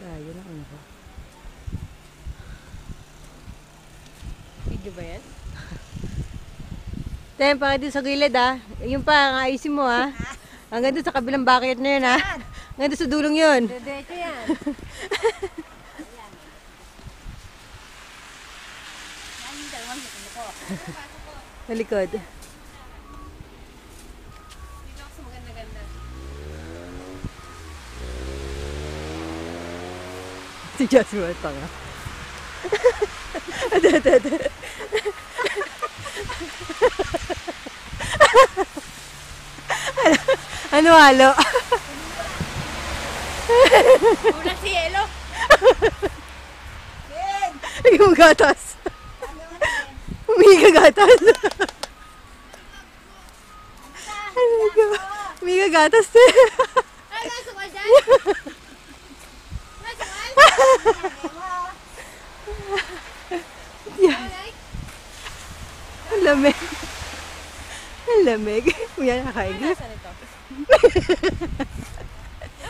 Yun ang ano ko. Video ba yan? Tem, pa dito sa gilid Yung pa, ayusin mo Hanggang doon sa kabilang bucket na yun Hanggang doon sa dulong yun. Diretso yan. Sa likod. Dito ako sa maganda-ganda. Si Joshua pa nga. Ate. Ano halo? Una si Yelo. Yung gatas. Umiga gatas. Umiga gatas. Ay, nasok ka dyan? Nasok ka? Alright. Ang lamig. Ang lamig. Kuya, nakain ka. Lasa nito.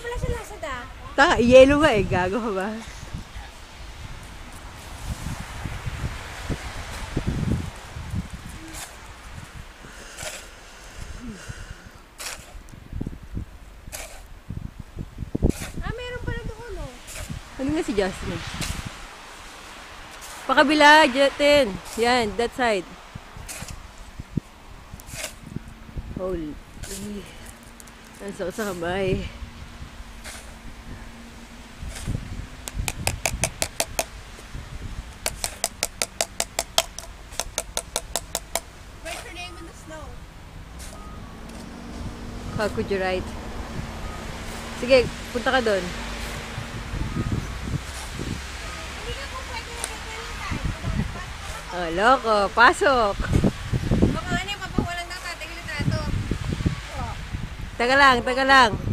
Wala siya lasa Yellow nga gago ka ba? Meron pala doon Ano nga si Justin? Pakabila, Jetin. Yan, that side. Holy. Ang sakit sa kamay. Write her name in the snow. How could you write? Sige, punta ka doon. Hindi ka po pwede na Oh, loko, pasok. baka ano yung papawalan ng tatig litrato. Taga lang.